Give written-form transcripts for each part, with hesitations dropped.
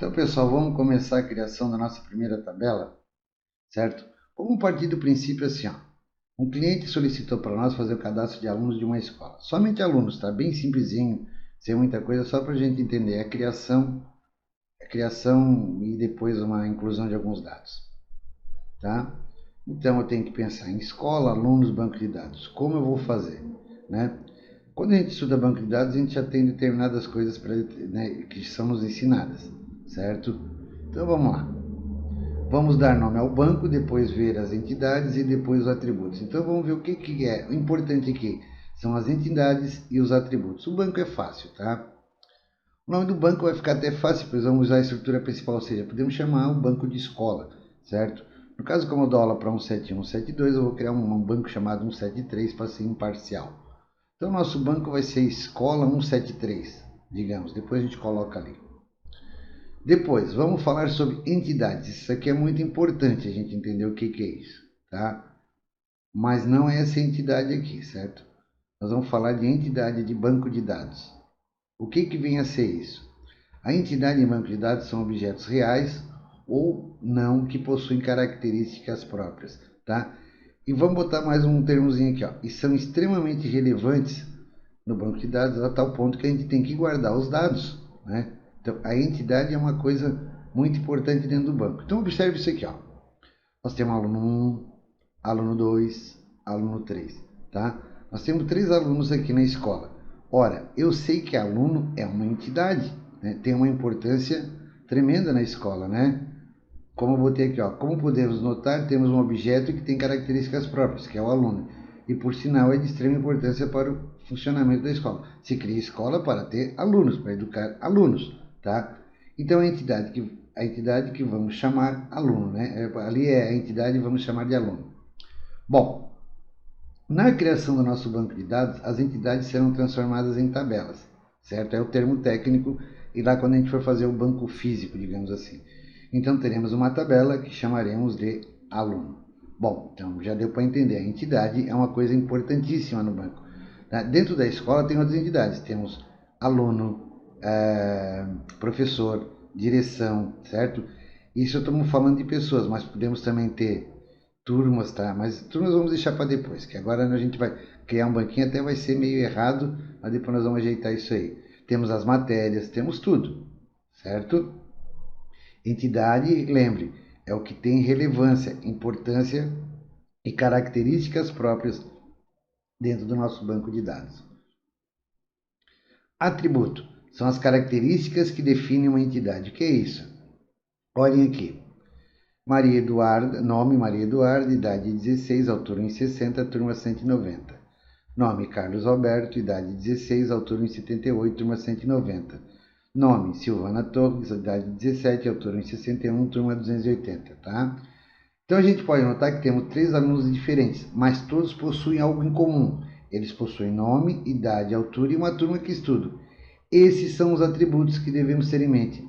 Então, pessoal, vamos começar a criação da nossa primeira tabela, certo? Vamos partir do princípio assim, ó. Um cliente solicitou para nós fazer o cadastro de alunos de uma escola. Somente alunos, tá? Bem simplesinho, sem muita coisa, só para a gente entender a criação e depois uma inclusão de alguns dados, tá? Então, eu tenho que pensar em escola, alunos, banco de dados. Como eu vou fazer, né? Quando a gente estuda banco de dados, a gente já tem determinadas coisas que são nos ensinadas, certo? Então vamos lá. Vamos dar nome ao banco, depois ver as entidades e depois os atributos. Então vamos ver o que é. O importante aqui são as entidades e os atributos. O banco é fácil, tá? O nome do banco vai ficar até fácil, pois vamos usar a estrutura principal, ou seja, podemos chamar o banco de escola, certo? No caso, como eu dou aula para 171 e 172, eu vou criar um banco chamado 173 para ser imparcial. Então, nosso banco vai ser escola 173, digamos. Depois a gente coloca ali. Depois, vamos falar sobre entidades. Isso aqui é muito importante a gente entender o que é isso, tá? Mas não é essa entidade aqui, certo? Nós vamos falar de entidade de banco de dados. O que vem a ser isso? A entidade em banco de dados são objetos reais ou não que possuem características próprias, tá? E vamos botar mais um termozinho aqui, ó. E são extremamente relevantes no banco de dados a tal ponto que a gente tem que guardar os dados, né? Então, a entidade é uma coisa muito importante dentro do banco. Então, observe isso aqui, ó. Nós temos aluno 1, aluno 2, aluno 3, tá? Nós temos 3 alunos aqui na escola. Ora, eu sei que aluno é uma entidade, né? Tem uma importância tremenda na escola, né? Como eu botei aqui, ó, como podemos notar, temos um objeto que tem características próprias, que é o aluno. E por sinal é de extrema importância para o funcionamento da escola. Se cria escola para ter alunos, para educar alunos, tá? Então a entidade que vamos chamar aluno, né? Ali é a entidade que vamos chamar de aluno. Bom, na criação do nosso banco de dados, as entidades serão transformadas em tabelas, certo? É o termo técnico, e lá quando a gente for fazer o banco físico, digamos assim. Então teremos uma tabela que chamaremos de aluno. Bom, então já deu para entender, a entidade é uma coisa importantíssima no banco. Dentro da escola tem outras entidades, temos aluno, professor, direção, certo? Isso estamos falando de pessoas, mas podemos também ter turmas, tá? Mas turmas vamos deixar para depois, que agora a gente vai criar um banquinho, até vai ser meio errado, mas depois nós vamos ajeitar isso aí. Temos as matérias, temos tudo, certo? Entidade, lembre, é o que tem relevância, importância e características próprias dentro do nosso banco de dados. Atributo são as características que definem uma entidade. O que é isso? Olhem aqui. Maria Eduarda, nome Maria Eduarda, idade 16, altura 1,60, turma 190. Nome Carlos Alberto, idade 16, altura 1,78, turma 190. Nome Silvana Torres, idade 17, altura 1,61, turma 280, tá? Então a gente pode notar que temos 3 alunos diferentes, mas todos possuem algo em comum. Eles possuem nome, idade, altura e uma turma que estuda. Esses são os atributos que devemos ter em mente.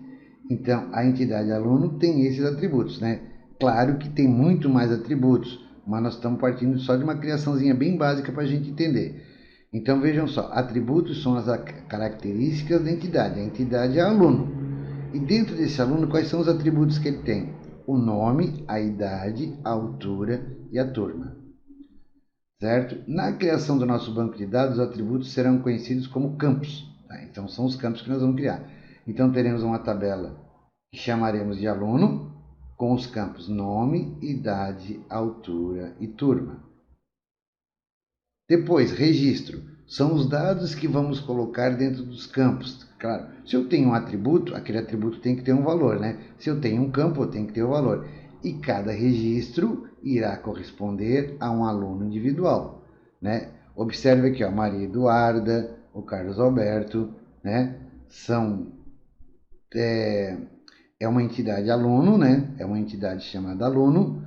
Então, a entidade aluno tem esses atributos, né? Claro que tem muito mais atributos, mas nós estamos partindo só de uma criaçãozinha bem básica para a gente entender. Então, vejam só, atributos são as características da entidade. A entidade é aluno. E dentro desse aluno, quais são os atributos que ele tem? O nome, a idade, a altura e a turma. Certo? Na criação do nosso banco de dados, os atributos serão conhecidos como campos. Tá? Então, são os campos que nós vamos criar. Então, teremos uma tabela que chamaremos de aluno, com os campos nome, idade, altura e turma. Depois, registro. São os dados que vamos colocar dentro dos campos. Claro, se eu tenho um atributo, aquele atributo tem que ter um valor, né? Se eu tenho um campo, eu tenho que ter o valor. E cada registro irá corresponder a um aluno individual, né? Observe aqui, ó, Maria Eduarda, o Carlos Alberto, né? É uma entidade aluno, né? É uma entidade chamada aluno,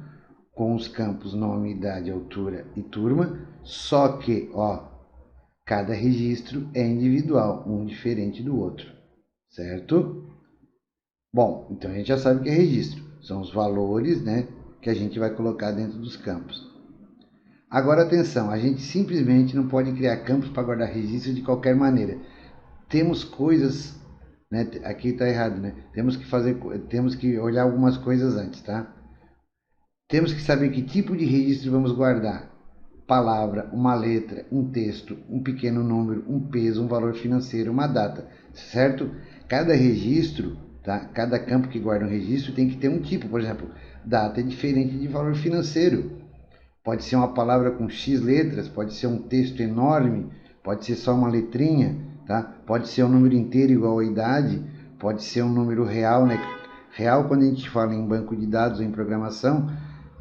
com os campos nome, idade, altura e turma, só que, ó, cada registro é individual, um diferente do outro, certo? Bom, então a gente já sabe o que é registro, são os valores, né, que a gente vai colocar dentro dos campos. Agora atenção, a gente simplesmente não pode criar campos para guardar registros de qualquer maneira. Temos coisas né? Aqui está errado, né? Temos que olhar algumas coisas antes, tá? Temos que saber que tipo de registro vamos guardar. Palavra, uma letra, um texto, um pequeno número, um peso, um valor financeiro, uma data, certo? Cada registro, tá? Cada campo que guarda um registro tem que ter um tipo, por exemplo, data é diferente de valor financeiro. Pode ser uma palavra com X letras, pode ser um texto enorme, pode ser só uma letrinha, tá? Pode ser um número inteiro igual à idade, pode ser um número real, né? Real, quando a gente fala em banco de dados ou em programação,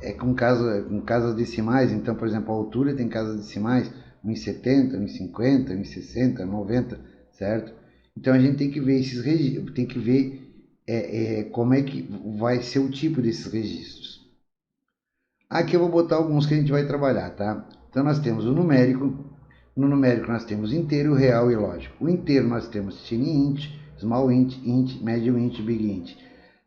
é com casas decimais. Então, por exemplo, a altura tem casas decimais, 1,70, 1,50, 1,60, 90, certo? Então a gente tem que ver esses registros, tem que ver como é que vai ser o tipo desses registros. Aqui eu vou botar alguns que a gente vai trabalhar, tá? Então nós temos o numérico. No numérico nós temos inteiro, real e lógico. O inteiro nós temos tiny int, small int, int, medium int, big int.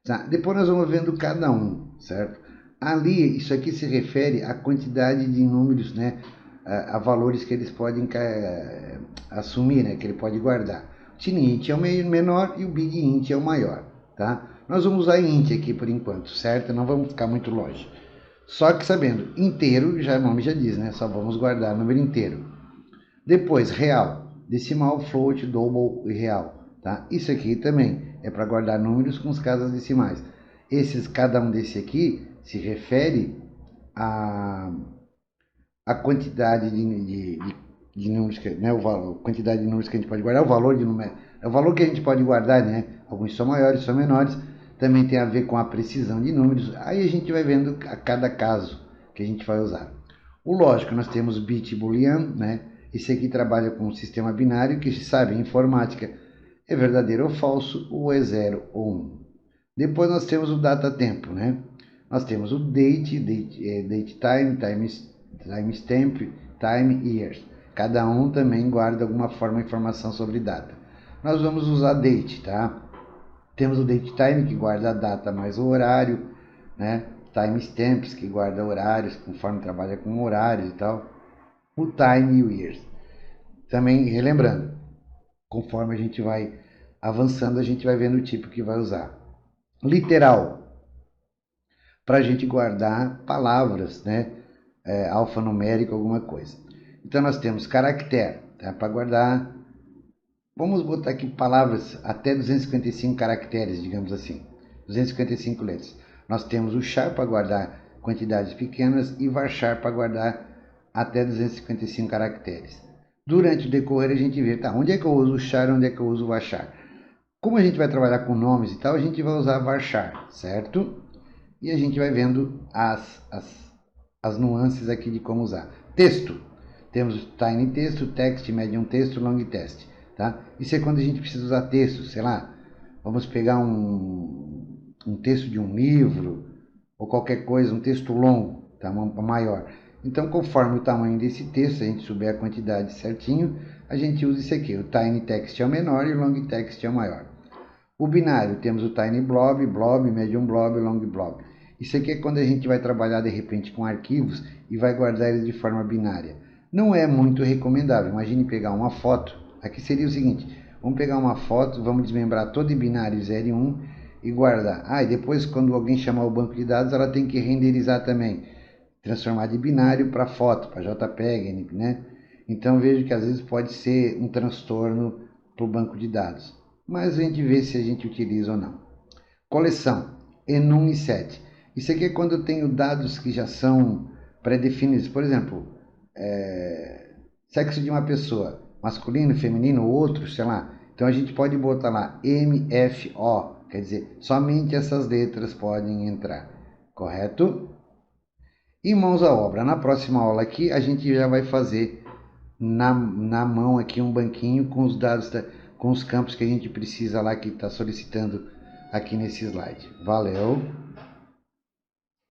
Tá? Depois nós vamos vendo cada um, certo? Ali, isso aqui se refere à quantidade de números, né? A valores que eles podem assumir, né? Que ele pode guardar. O tiny int é o menor e o big int é o maior, tá? Nós vamos usar int aqui por enquanto, certo? Não vamos ficar muito longe. Só que sabendo, inteiro, já o nome já diz, né? Só vamos guardar o número inteiro. Depois, real, decimal, float, double e real, tá? Isso aqui também é para guardar números com as casas decimais. Cada um desse aqui se refere à quantidade de números, né? Quantidade de números que a gente pode guardar, o valor de número, é o valor que a gente pode guardar, né? Alguns são maiores, são menores. Também tem a ver com a precisão de números. Aí a gente vai vendo a cada caso que a gente vai usar. O lógico, nós temos bit booleano, né? Esse aqui trabalha com um sistema binário que se sabe em informática é verdadeiro ou falso, ou é 0 ou 1. Depois nós temos o data tempo, né? Nós temos o date time, timestamp, time, years. Cada um também guarda alguma forma de informação sobre data. Nós vamos usar date, tá? Temos o datetime, que guarda a data mais o horário, né? Timestamps, que guarda horários, conforme trabalha com horários e tal. O time e o years. Também, relembrando, conforme a gente vai avançando, a gente vai vendo o tipo que vai usar. Literal, para a gente guardar palavras, né? Alfanumérico, alguma coisa. Então, nós temos caractere, tá? Para guardar. Vamos botar aqui palavras até 255 caracteres, digamos assim. 255 letras. Nós temos o char para guardar quantidades pequenas e varchar para guardar até 255 caracteres. Durante o decorrer a gente vê, tá, onde é que eu uso o char, onde é que eu uso o varchar. Como a gente vai trabalhar com nomes e tal, a gente vai usar varchar, certo? E a gente vai vendo as nuances aqui de como usar. Texto. Temos o tiny texto, text, medium texto, long text. Tá? Isso é quando a gente precisa usar texto, sei lá, vamos pegar um texto de um livro ou qualquer coisa, um texto longo, tá? Maior. Então, conforme o tamanho desse texto, se a gente souber a quantidade certinho, a gente usa isso aqui. O tiny text é o menor e o long text é o maior. O binário, temos o tiny blob, medium blob, long blob. Isso aqui é quando a gente vai trabalhar de repente com arquivos e vai guardar eles de forma binária. Não é muito recomendável. Imagine pegar uma foto. Aqui seria o seguinte, vamos pegar uma foto, vamos desmembrar todo em binário 0 e 1 e guardar. E depois quando alguém chamar o banco de dados, ela tem que renderizar também, transformar de binário para foto, para JPEG, né? Então vejo que às vezes pode ser um transtorno para o banco de dados. Mas a gente vê se a gente utiliza ou não. Coleção, enum e set. Isso aqui é quando eu tenho dados que já são pré-definidos. Por exemplo, sexo de uma pessoa, masculino, feminino, outro, sei lá. Então a gente pode botar lá MFO, quer dizer, somente essas letras podem entrar, correto? E mãos à obra. Na próxima aula aqui a gente já vai fazer na mão aqui um banquinho com os dados, com os campos que a gente precisa lá que está solicitando aqui nesse slide. Valeu!